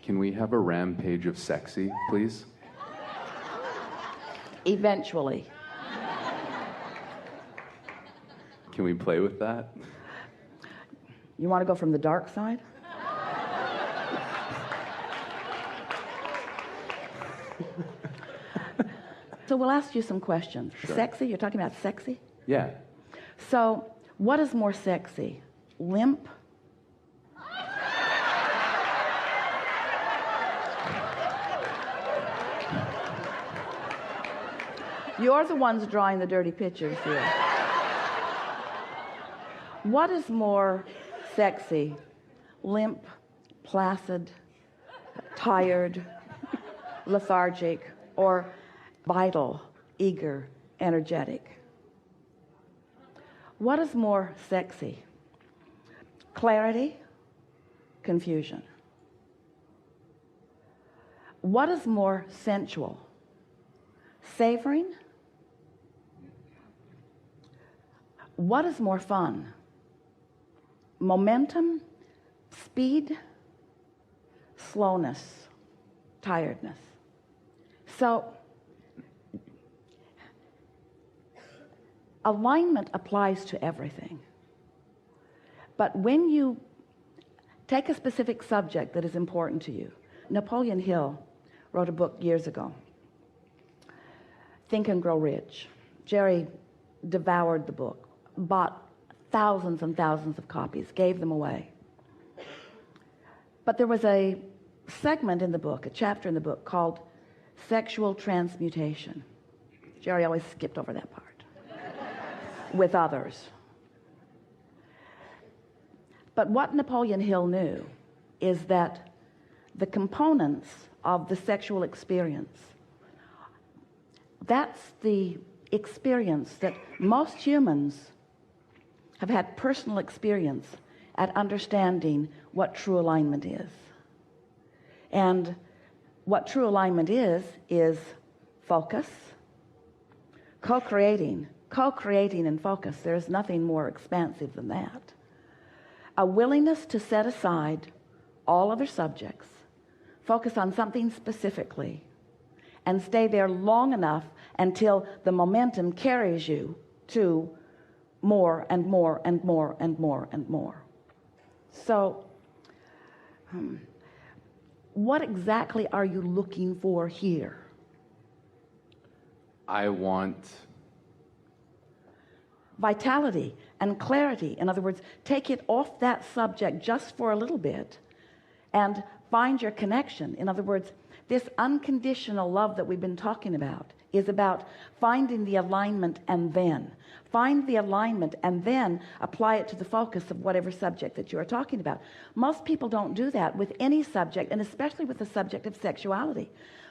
Can we have a rampage of sexy, please? Eventually. Can we play with that? You want to go from the dark side? So we'll ask you some questions. Sure. Sexy? You're talking about sexy? Yeah. So what is more sexy? Limp? You're the ones drawing the dirty pictures here. What is more sexy? Limp, placid, tired, lethargic, or vital, eager, energetic? What is more sexy? Clarity, confusion. What is more sensual? Savoring? What is more fun? Momentum, speed, slowness, tiredness. So alignment applies to everything. But when you take a specific subject that is important to you, Napoleon Hill wrote a book years ago, Think and Grow Rich. Jerry devoured the book, bought thousands and thousands of copies, gave them away. But there was a segment in the book, a chapter in the book called Sexual Transmutation. Jerry always skipped over that part with others. But what Napoleon Hill knew is that the components of the sexual experience, that's the experience that most humans have had personal experience at understanding what true alignment is. And what true alignment is focus, co-creating and focus. There's nothing more expansive than that. A willingness to set aside all other subjects, focus on something specifically, and stay there long enough until the momentum carries you to more and more and more and more and more. So what exactly are you looking for here? I want vitality and clarity. In other words, take it off that subject just for a little bit and find your connection. In other words, this unconditional love that we've been talking about is about finding the alignment and then find the alignment and then apply it to the focus of whatever subject that you are talking about. Most people don't do that with any subject, and especially with the subject of sexuality.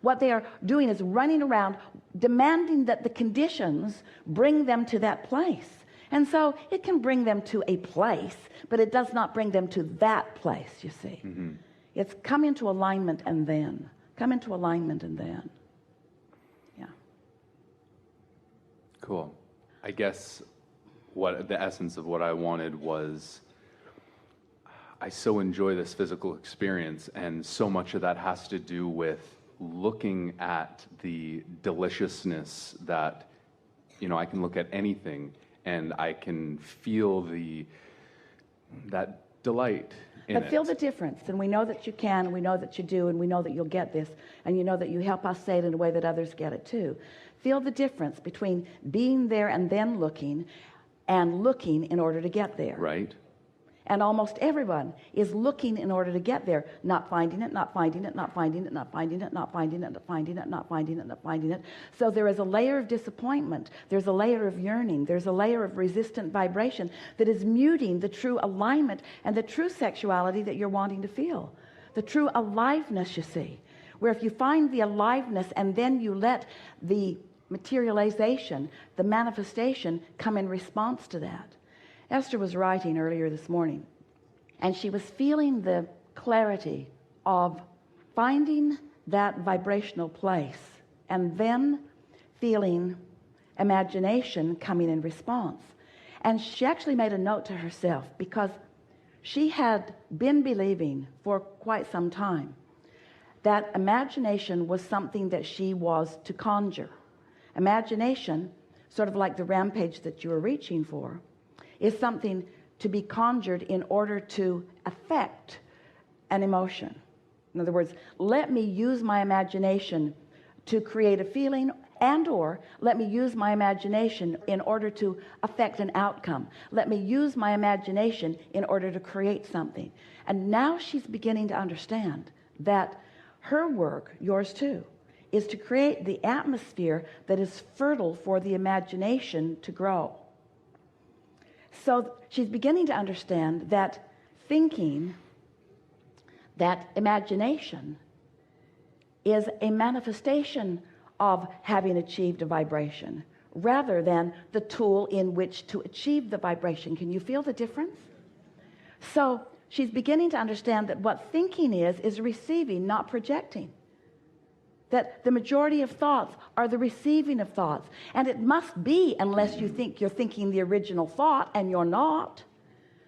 What they are doing is running around demanding that the conditions bring them to that place. And so it can bring them to a place, but it does not bring them to that place, you see. Mm-hmm. It's come into alignment and then. Come into alignment and then. Yeah. Cool. I guess what the essence of what I wanted was, I so enjoy this physical experience, and so much of that has to do with looking at the deliciousness that, I can look at anything and I can feel that delight in it. But feel the difference, and we know that you can, and we know that you do, and we know that you'll get this, and you know that you help us say it in a way that others get it too. Feel the difference between being there and then looking, and looking in order to get there. Right. And almost everyone is looking in order to get there, not finding it, not finding it, not finding it, not finding it, not finding it, not finding it, not finding it, not finding it. So there is a layer of disappointment. There's a layer of yearning. There's a layer of resistant vibration that is muting the true alignment and the true sexuality that you're wanting to feel. The true aliveness, you see, where if you find the aliveness and then you let the materialization, the manifestation come in response to that. Esther was writing earlier this morning, and she was feeling the clarity of finding that vibrational place and then feeling imagination coming in response. And she actually made a note to herself, because she had been believing for quite some time that imagination was something that she was to conjure. Imagination, sort of like the rampage that you were reaching for, is something to be conjured in order to affect an emotion. In other words, let me use my imagination to create a feeling, and or let me use my imagination in order to affect an outcome. Let me use my imagination in order to create something. And now she's beginning to understand that her work, yours too, is to create the atmosphere that is fertile for the imagination to grow. So she's beginning to understand that thinking, that imagination, is a manifestation of having achieved a vibration rather than the tool in which to achieve the vibration. Can you feel the difference? So she's beginning to understand that what thinking is receiving, not projecting. That the majority of thoughts are the receiving of thoughts. And it must be, unless you think you're thinking the original thought, and you're not.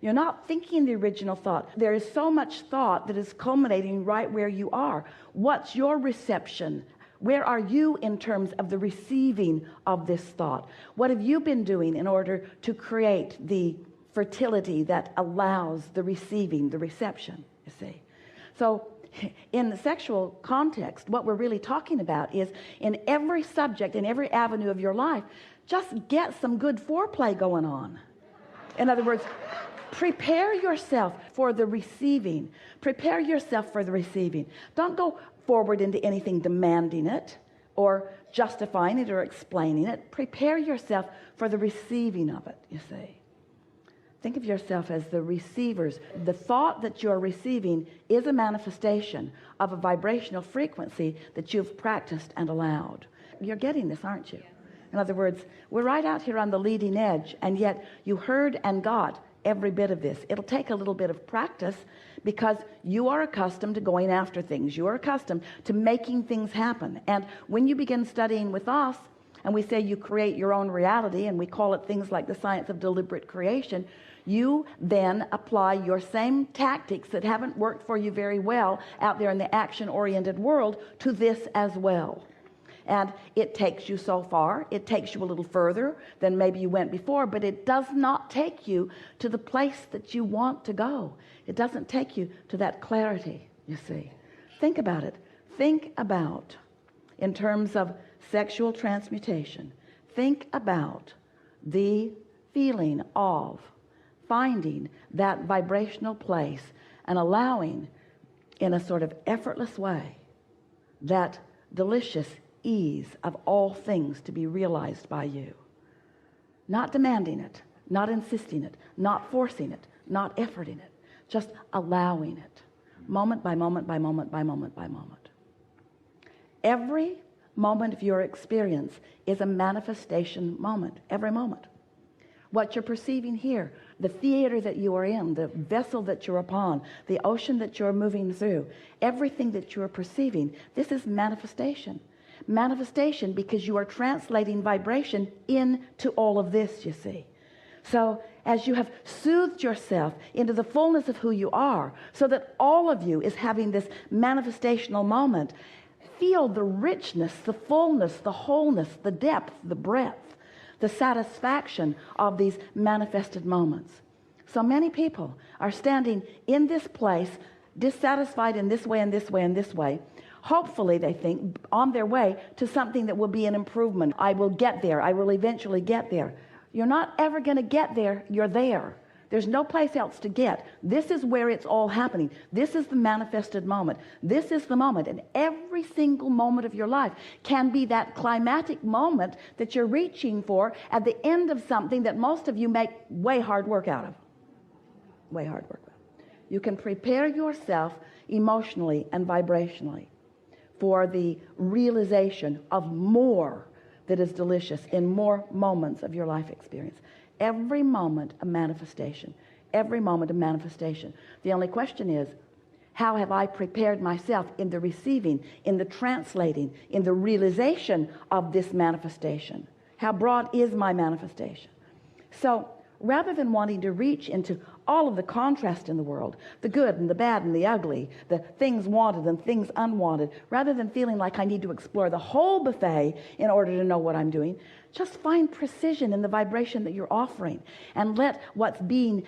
You're not thinking the original thought. There is so much thought that is culminating right where you are. What's your reception? Where are you in terms of the receiving of this thought? What have you been doing in order to create the fertility that allows the receiving, the reception, you see? So in the sexual context, what we're really talking about is in every subject, in every avenue of your life, just get some good foreplay going on. In other words, prepare yourself for the receiving. Prepare yourself for the receiving. Don't go forward into anything demanding it or justifying it or explaining it. Prepare yourself for the receiving of it, you see. Think of yourself as the receivers. The thought that you're receiving is a manifestation of a vibrational frequency that you've practiced and allowed. You're getting this, aren't you? In other words, we're right out here on the leading edge, and yet you heard and got every bit of this. It'll take a little bit of practice because you are accustomed to going after things. You are accustomed to making things happen. And when you begin studying with us, and we say you create your own reality, and we call it things like the science of deliberate creation, you then apply your same tactics that haven't worked for you very well out there in the action-oriented world to this as well. And it takes you so far, it takes you a little further than maybe you went before, but it does not take you to the place that you want to go. It doesn't take you to that clarity, you see. Think about it. Think about, in terms of sexual transmutation, think about the feeling of finding that vibrational place and allowing, in a sort of effortless way, that delicious ease of all things to be realized by you. Not demanding it, not insisting it, not forcing it, not efforting it, just allowing it, moment by moment by moment by moment by moment. Every moment of your experience is a manifestation moment, every moment. What you're perceiving here, the theater that you are in, the vessel that you're upon, the ocean that you're moving through, everything that you're perceiving, this is manifestation. Manifestation because you are translating vibration into all of this, you see. So as you have soothed yourself into the fullness of who you are, so that all of you is having this manifestational moment, feel the richness, the fullness, the wholeness, the depth, the breadth, the satisfaction of these manifested moments. So many people are standing in this place, dissatisfied in this way and this way and this way. Hopefully, they think, on their way to something that will be an improvement. I will get there. I will eventually get there. You're not ever going to get there. You're there. There's no place else to get. This is where it's all happening. This is the manifested moment. This is the moment. And every single moment of your life can be that climatic moment that you're reaching for at the end of something that most of you make way hard work out of. Way hard work out of. You can prepare yourself emotionally and vibrationally for the realization of more that is delicious in more moments of your life experience. Every moment a manifestation. Every moment a manifestation. The only question is, how have I prepared myself in the receiving, in the translating, in the realization of this manifestation? How broad is my manifestation? So rather than wanting to reach into all of the contrast in the world, the good and the bad and the ugly, the things wanted and things unwanted, rather than feeling like I need to explore the whole buffet in order to know what I'm doing, just find precision in the vibration that you're offering and let what's being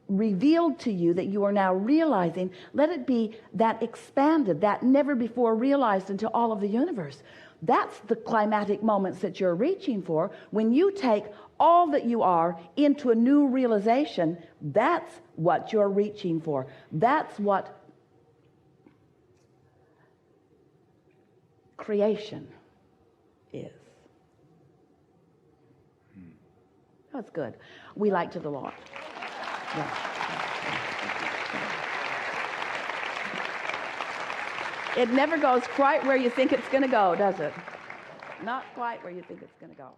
revealed to you that you are now realizing, let it be that expanded, that never before realized into all of the universe. That's the climatic moments that you're reaching for. When you take all that you are into a new realization, that's what you're reaching for. That's what creation is. That's good. We liked it a lot. Yeah. It never goes quite where you think it's going to go, does it? Not quite where you think it's going to go.